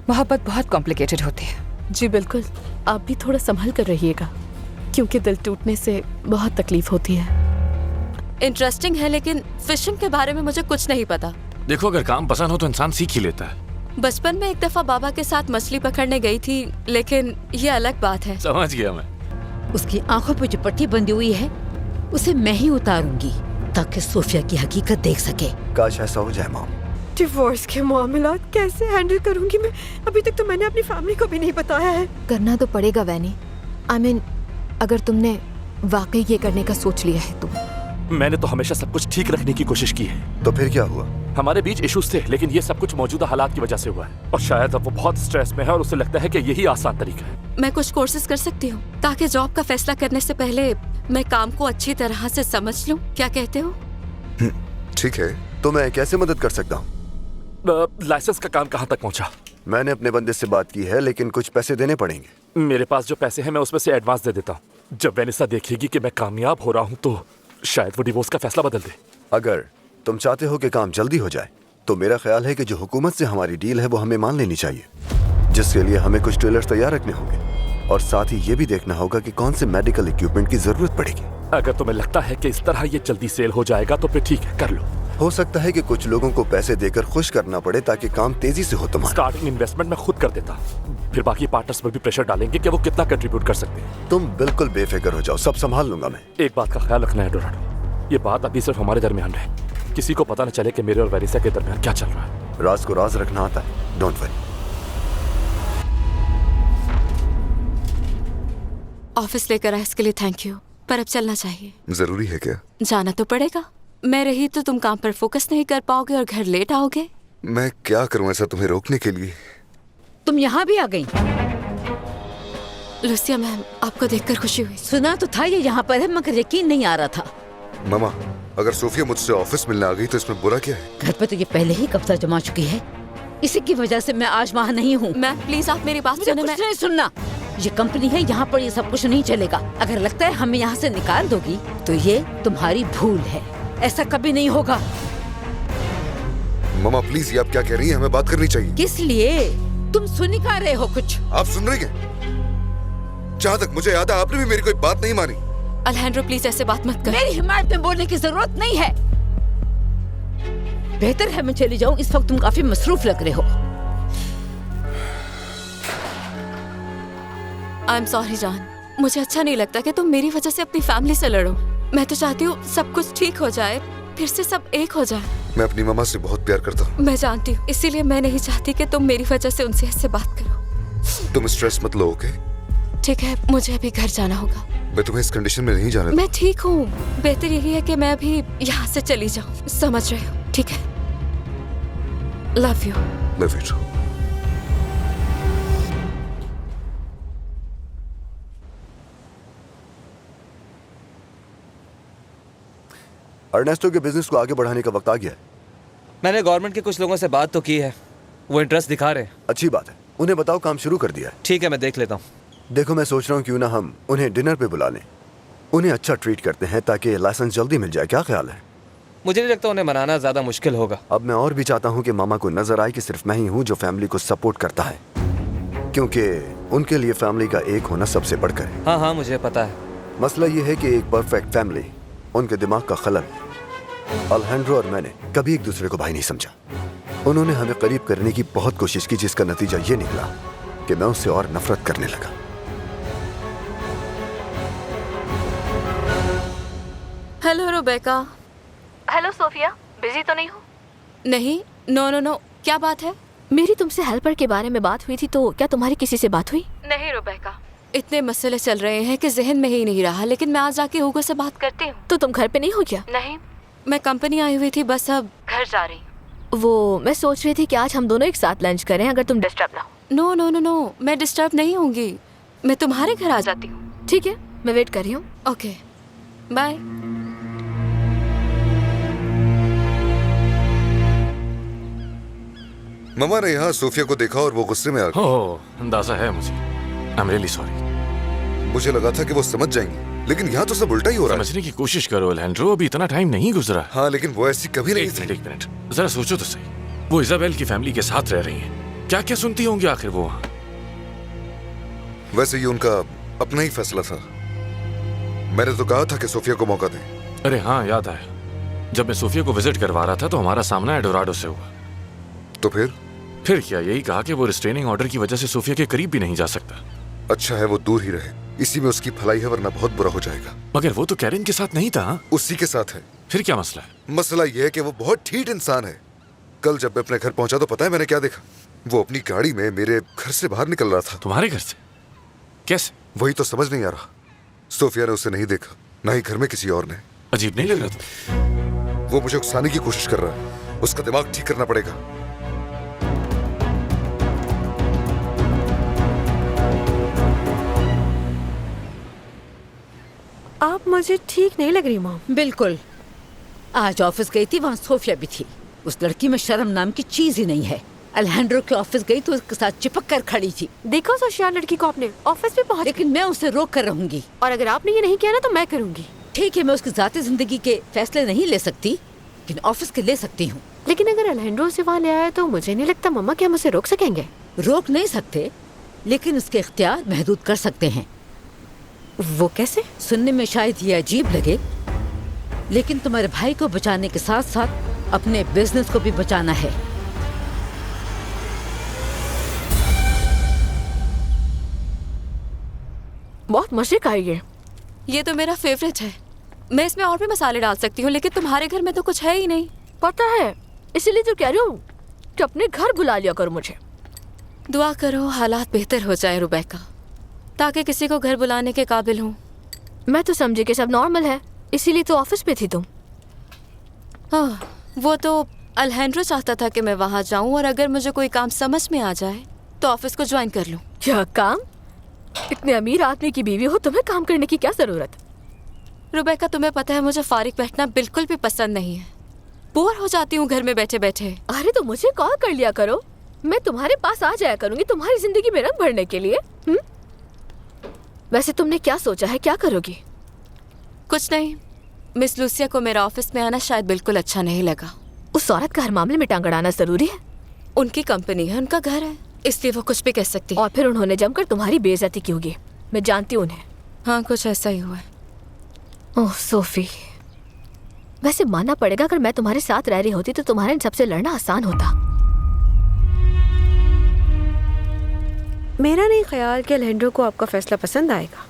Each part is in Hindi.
मोहब्बत बहुत कॉम्प्लिकेटेड होती है। जी बिल्कुल, आप भी थोड़ा संभल कर रहिएगा, क्योंकि दिल टूटने से बहुत तकलीफ होती है। इंटरेस्टिंग है, लेकिन फिशिंग के बारे में मुझे कुछ नहीं पता। देखो, अगर काम पसंद हो तो इंसान सीख ही लेता है। बचपन में एक दफा बाबा के साथ मछली पकड़ने गई थी, लेकिन ये अलग बात है। समझ गया मैं। उसकी आंखों पे जो पट्टी बंधी हुई है उसे मैं ही उतारूंगी ताकि सोफिया की हकीकत देख सके। काश ऐसा हो जाए मॉम। डिवोर्स के मामलात कैसे हैंडल करूंगी मैं? अभी तक तो मैंने अपनी फैमिली को भी नहीं बताया है। करना तो पड़ेगा वैनी। आई मीन, अगर तुमने वाकई ये करने का सोच लिया है तो। मैंने तो हमेशा सब कुछ ठीक रखने की कोशिश की है। तो फिर क्या हुआ? हमारे बीच इश्यूज थे, लेकिन ये सब कुछ मौजूदा हालात की वजह से हुआ है। और शायद अब वो बहुत स्ट्रेस में है और उसे लगता है कि यही आसान तरीका है। मैं कुछ कोर्सेज कर सकती हूँ ताकि जॉब का फैसला करने से पहले मैं काम को अच्छी तरह से समझ लूँ। क्या कहते हो? ठीक है, तो मैं कैसे मदद कर सकता हूँ? लाइसेंस का काम कहाँ तक पहुँचा? मैंने अपने बंदे से बात की है, लेकिन कुछ पैसे देने पड़ेंगे। मेरे पास जो पैसे हैं मैं उसमें से एडवांस दे देता हूँ। जब वेनिसा देखेगी कि मैं कामयाब हो रहा हूँ तो शायद वो डिवोर्स का फैसला बदल दे। अगर तुम चाहते हो कि काम जल्दी हो जाए तो मेरा ख्याल है कि जो हुकूमत से हमारी डील है वो हमें मान लेनी चाहिए, जिसके लिए हमें कुछ ट्रेलर्स तैयार रखने होंगे और साथ ही ये भी देखना होगा कि कौन से मेडिकल इक्विपमेंट की जरूरत पड़ेगी। अगर तुम्हें लगता है कि इस तरह ये जल्दी सेल हो जाएगा तो फिर ठीक है, कर लो। हो सकता है कि कुछ लोगों को पैसे देकर खुश करना पड़े ताकि काम तेजी से हो। तुम्हारा स्टार्टिंग इन्वेस्टमेंट मैं खुद कर देता, फिर बाकी पार्टनर्स पर भी प्रेशर डालेंगे कि वो कितना कंट्रीब्यूट कर सकते हैं। तुम बिल्कुल बेफिक्र हो जाओ, सब संभाल लूंगा मैं। एक बात का ख्याल रखना है डोराडो, ये बात अभी सिर्फ हमारे दरमियान रहे। किसी को पता न चले कि मेरे और वेनिसा के दरमियान क्या चल रहा है। राज को राज रखना आता है, डोंट वरी। ऑफिस लेकर आए इसके लिए थैंक यू, पर अब चलना चाहिए। जरूरी है क्या? जाना तो पड़ेगा। मैं रही तो तुम काम पर फोकस नहीं कर पाओगे और घर लेट आओगे। मैं क्या करूं ऐसा तुम्हें रोकने के लिए? तुम यहाँ भी आ गई? लुसिया मैम, आपको देखकर खुशी हुई। सुना तो था ये यहाँ पर है, मगर यकीन नहीं आ रहा था। मामा, अगर सोफिया मुझसे ऑफिस मिलने आ गई तो इसमें बुरा क्या है? घर पे तो ये पहले ही कब्जा जमा चुकी है, इसी की वजह से मैं आज वहाँ नहीं हूँ। मैम प्लीज आप मेरी बात सुने। कुछ नहीं सुनना, ये कंपनी है, यहाँ पर ये सब कुछ नहीं चलेगा। अगर लगता है हमें यहाँ से निकाल दोगी तो ये तुम्हारी भूल है, ऐसा कभी नहीं होगा। मामा प्लीज, ये आप क्या कह रही हैं? हमें बात करनी चाहिए। किस लिए? तुम सुन ही कहाँ रहे हो कुछ? आप सुन रही हैं? जहाँ तक मुझे याद है आपने भी मेरी कोई बात नहीं मानी। अलहैंड्रो प्लीज ऐसे बात मत कर। मेरी हिमायत में बोलने की जरूरत नहीं है। बेहतर है मैं चली जाऊँ, इस वक्त तुम काफी मसरूफ लग रहे हो। आई एम सॉरी जान, मुझे अच्छा नहीं लगता कि तुम मेरी वजह से अपनी फैमिली से लड़ो। मैं तो चाहती हूँ सब कुछ ठीक हो जाए, फिर से सब एक हो जाए। मैं अपनी मामा से बहुत प्यार करता हूँ। मैं जानती हूँ, इसीलिए मैं नहीं चाहती कि तुम मेरी वजह से उनसे ऐसे बात करो। तुम स्ट्रेस मत लो, ओके? ठीक है, मुझे अभी घर जाना होगा। मैं तुम्हें इस कंडीशन में नहीं जाने दूंगा। मैं ठीक हूँ, बेहतर यही है कि मैं अभी यहाँ से चली जाऊँ। समझ रहे हो? ठीक है, love you. Love you too. Ernesto के बिजनेस को आगे बढ़ाने का वक्त आ गया है। मैंने गवर्नमेंट के कुछ लोगों से बात तो की है, वो इंटरेस्ट दिखा रहे हैं। अच्छी बात है, उन्हें बताओ काम शुरू कर दिया है। ठीक है, मैं देख लेता हूँ। देखो, मैं सोच रहा हूँ क्यों ना हम उन्हें डिनर पे बुला लें, उन्हें अच्छा ट्रीट करते हैं ताकि लाइसेंस जल्दी मिल जाए। क्या ख्याल है? मुझे नहीं लगता उन्हें मनाना ज्यादा मुश्किल होगा। अब मैं और भी चाहता हूँ कि मामा को नजर आए कि सिर्फ मैं ही हूँ जो फैमिली को सपोर्ट करता है, क्योंकि उनके लिए फैमिली का एक होना सबसे बढ़कर है। हाँ हाँ, मुझे पता है। मसला ये है कि एक परफेक्ट फैमिली उनके दिमाग का खलल। अलहैंड्रो और मैंने कभी एक दूसरे को भाई नहीं समझा। उन्होंने हमें करीब करने की बहुत कोशिश की, जिसका नतीजा ये निकला कि मैं उससे और नफरत करने लगा। हेलो रुबेका। हेलो सोफिया, बिजी तो नहीं हो? नहीं, नो नो नो, क्या बात है? मेरी तुमसे हेल्पर के बारे में बात हुई थी, तो क्या तुम्हारी किसी से बात हुई? नहीं रुबेका, इतने मसले चल रहे हैं कि जहन में ही नहीं रहा, लेकिन मैं आज जाके हुगो से बात करती हूँ। तो तुम घर पे नहीं हो क्या? नहीं, मैं कंपनी आई हुई थी, बस अब घर जा रही हूँ। वो मैं सोच रही थी कि आज हम दोनों एक साथ लंच करें, अगर तुम डिस्टर्ब ना हो। नो नो नो नो, मैं डिस्टर्ब नहीं होंगी, मैं तुम्हारे घर आ जाती हूँ। ठीक है, मैं वेट कर रही हूँ। Okay, bye. मामा ने यहाँ सोफिया को देखा और वो गुस्से में आ गई। ओह, अंदाजा है मुझे। I am really sorry. मुझे लगा था कि वो समझ जाएंगी, लेकिन यहाँ तो सब उल्टा ही हो रहा है। समझने की कोशिश करो अलहैंड्रो, अभी इतना टाइम नहीं गुजरा। हाँ, लेकिन वो ऐसी कभी नहीं थी। एक मिनट, जरा सोचो तो सही। वो इजाबेल की फैमिली के साथ रह रही हैं, क्या क्या सुनती होंगी आखिर वो वहाँ? वैसे ये उनका अपना ही फैसला था। मैंने तो कहा था कि सोफिया को मौका दें। अरे हाँ, याद आया। जब मैं सोफिया को विजिट करवा रहा था तो हमारा सामना एडोराडो से हुआ। तो फिर क्या यही कहा कि वो रिस्ट्रेनिंग ऑर्डर की वजह से सोफिया के करीब भी नहीं जा सकता। अच्छा है वो दूर ही रहे, इसी में उसकी भलाई है, वरना बहुत बुरा हो जाएगा। मगर वो तो कैरिन के साथ नहीं था। उसी के साथ है। फिर क्या मसला है? मसला ये है कि वो बहुत ठीक इंसान है। कल जब मैं अपने घर पहुंचा तो पता है मैंने क्या देखा? वो अपनी गाड़ी में मेरे घर से बाहर निकल रहा था। तुम्हारे घर से? कैसे? वही तो समझ नहीं आ रहा। सोफिया ने उसे नहीं देखा, ना ही घर में किसी और ने। अजीब नहीं लग रहा था? वो मुझे उकसाने की कोशिश कर रहा है। उसका दिमाग ठीक करना पड़ेगा। आप मुझे ठीक नहीं लग रही मॉम। बिल्कुल। आज ऑफिस गई थी, वहाँ सोफिया भी थी। उस लड़की में शर्म नाम की चीज ही नहीं है। अलेहांड्रो के ऑफिस गई तो उसके साथ चिपक कर खड़ी थी। देखा उस होशियार लड़की को आपने, ऑफिस में पहुंच। लेकिन मैं उसे रोक कर रहूंगी। और अगर आपने ये नहीं किया ना तो मैं करूंगी। ठीक है, मैं उसकी जाती जिंदगी के फैसले नहीं ले सकती, लेकिन ऑफिस के ले सकती हूँ। लेकिन अगर अलेहांड्रो से वहाँ ले आया तो मुझे नहीं लगता मम्मा कि हम उसे रोक सकेंगे। रोक नहीं सकते, लेकिन उसके इख्तियार महदूद कर सकते हैं। वो कैसे? सुनने में शायद ये अजीब लगे, लेकिन तुम्हारे भाई को बचाने के साथ साथ अपने बिजनेस को भी बचाना है। बहुत मजे का है ये तो मेरा फेवरेट है। मैं इसमें और भी मसाले डाल सकती हूँ, लेकिन तुम्हारे घर में तो कुछ है ही नहीं। पता है, इसीलिए तो कह रही हूँ कि अपने घर बुला लिया करो मुझे। दुआ करो हालात बेहतर हो जाए रुबैका, ताकि किसी को घर बुलाने के काबिल हूँ। मैं तो समझी कि सब नॉर्मल है, इसीलिए तो ऑफिस में थी तुम। वो तो अलेहांड्रो चाहता था कि मैं वहाँ जाऊँ, और अगर मुझे कोई काम समझ में आ जाए तो ऑफिस को ज्वाइन कर लूँ। क्या काम? इतने अमीर आदमी की बीवी हो, तुम्हें काम करने की क्या जरूरत? रुबैका, तुम्हें पता है मुझे फारिग बैठना बिल्कुल भी पसंद नहीं है। बोर हो जाती हूँ घर में बैठे बैठे। अरे तो मुझे कॉल कर लिया करो, मैं तुम्हारे पास आ जाया करूंगी तुम्हारी जिंदगी में रंग भरने के लिए। वैसे तुमने क्या सोचा है, क्या करोगी? कुछ नहीं, मिस लूसिया को मेरा ऑफिस में आना शायद बिल्कुल अच्छा नहीं लगा। उस औरत का हर मामले में टांग अड़ाना जरूरी है? उनकी कंपनी है, उनका घर है, इसलिए वो कुछ भी कह सकती। और फिर उन्होंने जमकर तुम्हारी बेइज्जती की होगी, मैं जानती हूँ उन्हें। हाँ, कुछ ऐसा ही हुआ है। ओह सोफी, वैसे मानना पड़ेगा, अगर मैं तुम्हारे साथ रह रही होती तो तुम्हारे इन सबसे लड़ना आसान होता। मेरा नहीं ख्याल कि अलेहांड्रो को आपका फैसला पसंद आएगा।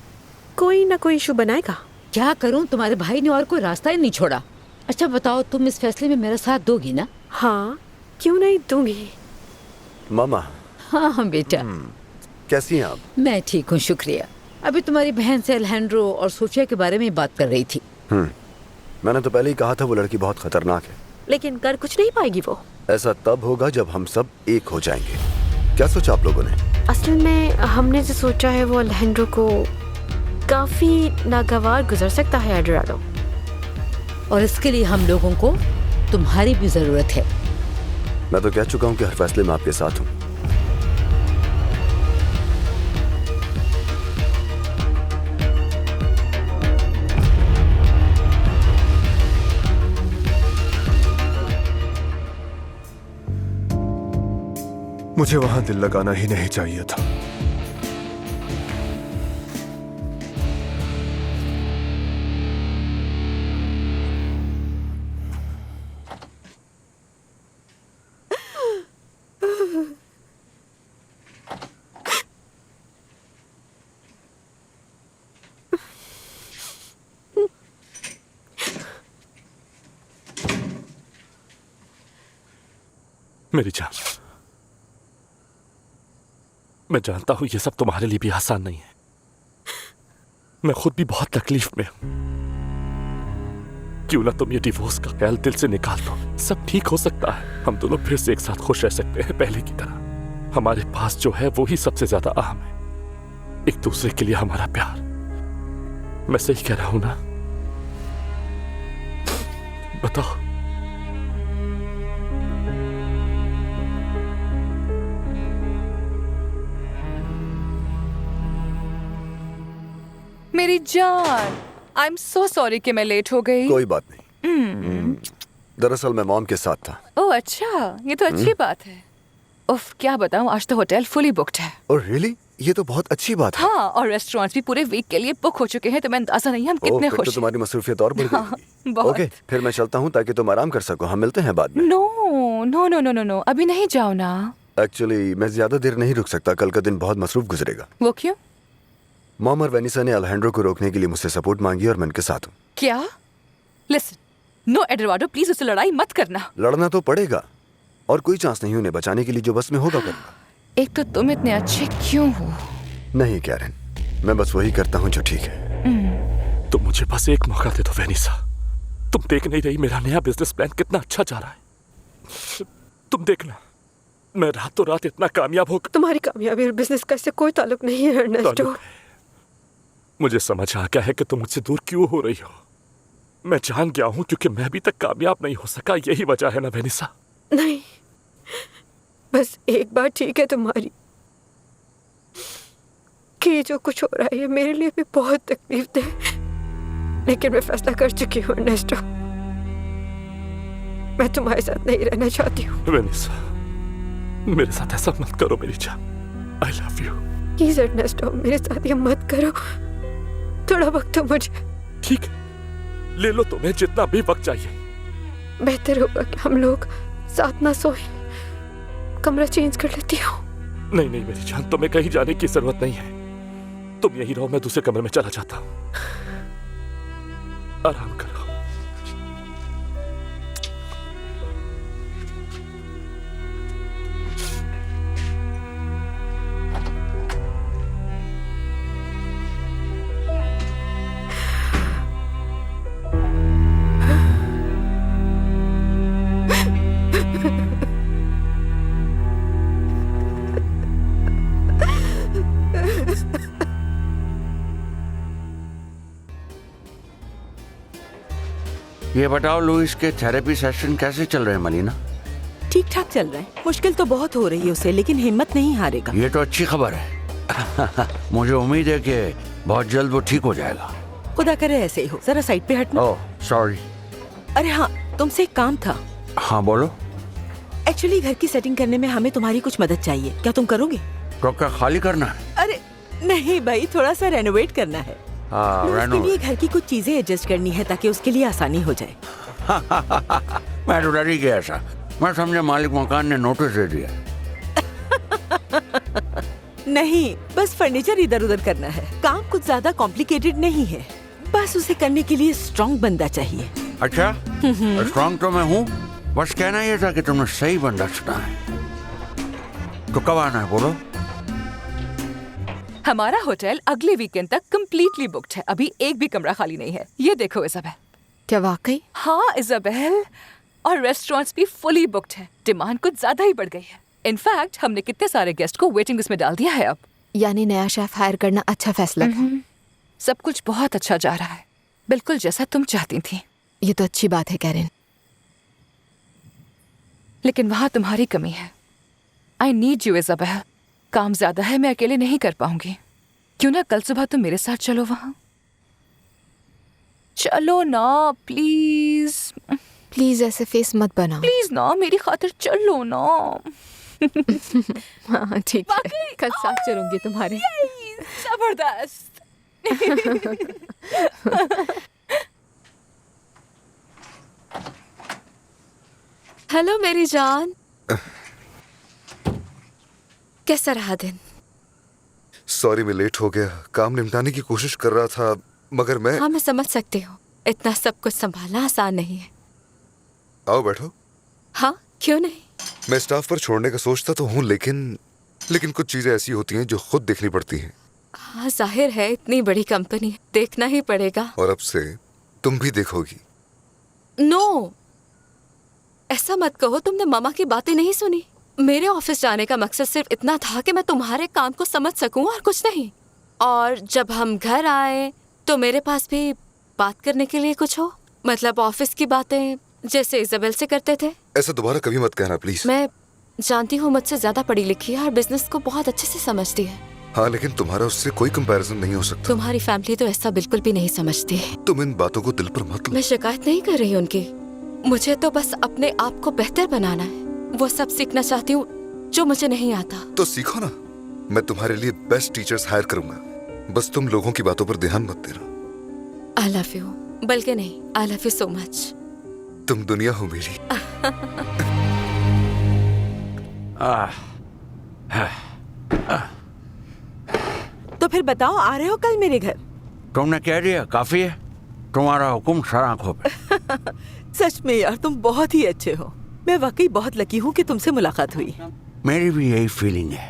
कोई ना कोई इशू बनाएगा। क्या करूं, तुम्हारे भाई ने और कोई रास्ता ही नहीं छोड़ा। अच्छा बताओ, तुम इस फैसले में मेरा साथ दोगी ना? हाँ, क्यों नहीं दूंगी। मामा। हाँ हाँ बेटा। कैसी हैं आप? मैं ठीक हूँ, शुक्रिया। अभी तुम्हारी बहन से अलेहांड्रो और सोफिया के बारे में बात कर रही थी। मैंने तो पहले ही कहा था वो लड़की बहुत खतरनाक है। लेकिन कर कुछ नहीं पाएगी वो। ऐसा तब होगा जब हम सब एक हो जाएंगे। क्या सोचा आप लोगों ने? असल में हमने जो सोचा है वो अलेहांड्रो को काफी नागवार गुजर सकता है एडोराडो, और इसके लिए हम लोगों को तुम्हारी भी जरूरत है। मैं तो कह चुका हूँ कि हर फैसले में आपके साथ हूँ। मुझे वहां दिल लगाना ही नहीं चाहिए था। मेरी जान, मैं जानता हूं ये सब तुम्हारे लिए भी आसान नहीं है। मैं खुद भी बहुत तकलीफ में हूं। क्यों ना तुम ये डिवोर्स का ख्याल दिल से निकाल दो, सब ठीक हो सकता है। हम दोनों फिर से एक साथ खुश रह सकते हैं पहले की तरह। हमारे पास जो है वो ही सबसे ज्यादा अहम है, एक दूसरे के लिए हमारा प्यार। मैं सही कह रहा हूं ना? बताओ। मेरी जान, आई एम सो सॉरी कि मैं लेट हो गई। कोई बात नहीं। दरअसल मैं मॉम के साथ था। ओह अच्छा, ये तो अच्छी बात है। उफ, क्या बताऊं, आज तो होटल फुली बुक्ड है। और रियली, ये तो बहुत अच्छी बात है। हाँ, और रेस्टोरेंट्स भी पूरे वीक के लिए बुक हो चुके हैं, तो मैं अंदाजा नहीं हम कितने फिर खुश तो हैं। तुम्हारी मसरूफियत और बढ़ हाँ, गई। बहुत। ओके, फिर मैं चलता हूँ ताकि तुम आराम कर सको। हम मिलते हैं बाद में। No no no no no no, अभी नहीं जाओ ना। एक्चुअली मैं ज्यादा देर नहीं रुक सकता, कल का दिन बहुत मसरूफ गुजरेगा। वो क्यों? मॉम और वेनिसा ने अल्हेंड्रो को रोकने के लिए मुझसे सपोर्ट मांगी और मैं उनके साथ हूँ। क्या? लिसन, नो एडवार्डो, प्लीज उससे लड़ाई मत करना। लड़ना तो पड़ेगा, और कोई चांस नहीं उन्हें बचाने के लिए, जो बस में होगा करूंगा। एक तो तुम इतने अच्छे क्यों हो? नहीं कैरन, मैं बस वही करता हूँ जो ठीक है। तुम मुझे बस एक मौका दे दो वेनिसा। तुम देख नहीं रही मेरा नया बिजनेस प्लान कितना अच्छा जा रहा है? तुम देखना, मैं रातों रात इतना कामयाब हो। तुम्हारी कामयाबी और बिजनेस का इससे कोई ताल्लुक नहीं है अर्नेस्टो। मुझे समझ आ गया है कि तुम मुझसे दूर क्यों हो रही हो। मैं जान गया हूँ क्योंकि मैं अभी तक कामयाब नहीं हो सका, यही वजह है ना वेनिसा? नहीं, बस एक बात ठीक है तुम्हारी कि जो कुछ हो रहा है मेरे लिए भी बहुत तकलीफ दे, लेकिन मैं फैसला कर चुकी हूँ अर्नेस्टो। मैं तुम्हारे साथ नहीं रहना चाहती हूँ। वेनिसा, मेरे साथ ऐसा मत करो मेरी जान। I love you. Please Ernesto, मेरे साथ ये मत करो। थोड़ा वक्त दो मुझे। ठीक है, ले लो तुम्हें जितना भी वक्त चाहिए। बेहतर होगा कि हम लोग साथ ना सोए। कमरा चेंज कर लेती हूँ। नहीं नहीं मेरी जान, तुम्हें कहीं जाने की जरूरत नहीं है। तुम यहीं रहो, मैं दूसरे कमरे में चला जाता हूँ। आराम करो। ये बताओ लुइस के थेरेपी सेशन कैसे चल रहे हैं मलीना? ठीक ठाक चल रहा है। मुश्किल तो बहुत हो रही है उसे, लेकिन हिम्मत नहीं हारेगा। ये तो अच्छी खबर है। मुझे उम्मीद है कि बहुत जल्द वो ठीक हो जाएगा। खुदा करे ऐसे ही हो। जरा साइड पे हटना। Oh sorry. अरे हाँ, तुमसे एक काम था। हाँ बोलो। एक्चुअली घर की सेटिंग करने में हमें तुम्हारी कुछ मदद चाहिए। क्या तुम करोगे? तो क्या खाली करना है? अरे नहीं भाई, थोड़ा सा रेनोवेट करना है। उसके लिए घर की कुछ चीजें एडजस्ट करनी है ताकि उसके लिए आसानी हो जाए। मैं तो डर ही गया ऐसा। मैं समझा मालिक मकान ने नोटिस दे दिया। नहीं, बस फर्नीचर इधर उधर करना है। काम कुछ ज्यादा कॉम्प्लिकेटेड नहीं है, बस उसे करने के लिए स्ट्रॉन्ग बंदा चाहिए। अच्छा, स्ट्रॉन्ग तो मैं हूँ, बस कहना ये था कि तुमने सही बंदा चुना है। तो कब आना है बोलो? हमारा होटल अगले वीकेंड तक कंप्लीटली बुक्ड है। अभी एक भी कमरा खाली नहीं है। ये देखो इजाबेल। क्या वाकई? हाँ इजाबेल, और रेस्टोरेंट्स भी फुली बुक्ड है। डिमांड कुछ ज्यादा ही बढ़ गई है। इनफैक्ट हमने कितने सारे गेस्ट को वेटिंग लिस्ट में डाल दिया है अब। यानी नया शेफ हायर करना अच्छा फैसला था। सब कुछ बहुत अच्छा जा रहा है, बिल्कुल जैसा तुम चाहती थी। ये तो अच्छी बात है कैरन, लेकिन वहां तुम्हारी कमी है। I need you Isabel. काम ज्यादा है, मैं अकेले नहीं कर पाऊंगी। क्यों ना कल सुबह तुम मेरे साथ चलो वहां? चलो ना प्लीज। प्लीज ऐसे फेस मत बनाओ। प्लीज ना, मेरी खातिर चलो ना। हाँ ठीक है, कल साथ चलूंगी तुम्हारे। जबरदस्त। हेलो मेरी जान, कैसा रहा दिन? सॉरी मैं लेट हो गया। काम निपटाने की कोशिश कर रहा था, मगर मैं... हाँ मैं समझ सकती हूँ, इतना सब कुछ संभालना आसान नहीं है। आओ बैठो। हाँ क्यों नहीं। मैं स्टाफ पर छोड़ने का सोचता तो हूँ, लेकिन कुछ चीजें ऐसी होती हैं जो खुद देखनी पड़ती हैं। हाँ जाहिर है, इतनी बड़ी कंपनी है, देखना ही पड़ेगा। और अब से तुम भी देखोगी। नो, ऐसा मत कहो। तुमने मामा की बातें नहीं सुनी। मेरे ऑफिस जाने का मकसद सिर्फ इतना था कि मैं तुम्हारे काम को समझ सकूं और कुछ नहीं। और जब हम घर आए तो मेरे पास भी बात करने के लिए कुछ हो, मतलब ऑफिस की बातें जैसे इजाबेल से करते थे। ऐसा दोबारा कभी मत कहना प्लीज। मैं जानती हूँ मुझसे ज्यादा पढ़ी लिखी है और बिजनेस को बहुत अच्छे से समझती है। हाँ लेकिन तुम्हारा उससे कोई कंपैरिजन नहीं हो सकता। तुम्हारी फैमिली तो ऐसा बिल्कुल भी नहीं समझती है। तुम इन बातों को दिल पर मत लो। मैं शिकायत नहीं कर रही उनकी, मुझे तो बस अपने आप को बेहतर बनाना है। वो सब सीखना चाहती हूँ जो मुझे नहीं आता। तो सीखो ना, मैं तुम्हारे लिए बेस्ट टीचर्स हायर करूंगा। बस तुम लोगों की बातों पर ध्यान मत देना। आई लव यू, बल्कि नहीं, I love you so much. तुम दुनिया हो मेरी। तो फिर बताओ, आ रहे हो कल मेरे घर? तुमने कह दिया काफी है, तुम्हारा हुक्म सर आंखों पे। सच में यार, तुम बहुत ही अच्छे हो। मैं वाकई बहुत लकी हूँ कि तुमसे मुलाकात हुई। मेरी भी यही फीलिंग है।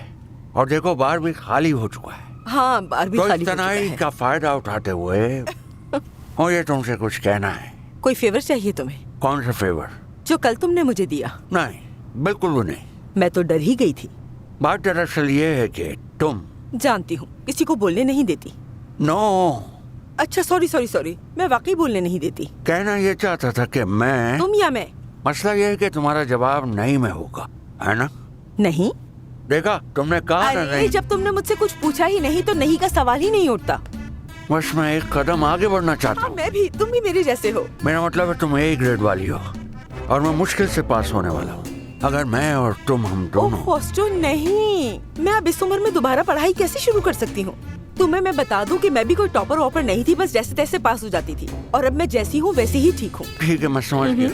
और देखो बार भी खाली हो चुका है, हाँ, बार भी तो खाली इस हो चुका तनाई है। का फायदा उठाते हुए मुझे तुमसे कुछ कहना है। कोई फेवर चाहिए तुम्हें? कौन सा फेवर? जो कल तुमने मुझे दिया। नहीं, बिल्कुल भी नहीं। मैं तो डर ही गई थी। बात दरअसल ये है कि तुम। जानती हूँ, किसी को बोलने नहीं देती। नो। अच्छा, सॉरी, मैं वाकई बोलने नहीं देती। कहना ये चाहता था कि मैं। तुम या मैं? मसला ये है कि तुम्हारा जवाब नहीं में होगा, है ना? नहीं। देखा, तुमने कहा ना अरे नहीं। जब तुमने मुझसे कुछ पूछा ही नहीं तो नहीं का सवाल ही नहीं उठता। बस मैं एक कदम आगे बढ़ना चाहता हाँ, हूँ। मैं भी, तुम भी मेरे जैसे हो। मेरा मतलब है तुम ए ग्रेड वाली हो और मैं मुश्किल से पास होने वाला हूँ। अगर मैं और तुम, हम दोनों। हॉस्टल नहीं, मैं अब इस उम्र में दोबारा पढ़ाई कैसे शुरू कर सकती हूँ? तुम्हें मैं बता दूं कि मैं भी कोई टॉपर वॉपर नहीं थी, बस जैसे तैसे पास हो जाती थी। और अब मैं जैसी हूँ वैसे ही ठीक हूँ। ठीक है, मैं समझ गया।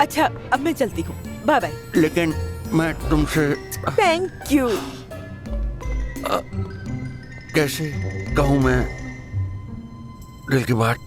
अच्छा, अब मैं चलती हूँ, बाय बाय। लेकिन मैं तुमसे थैंक यू। कैसे कहूँ मैं दिल की बात?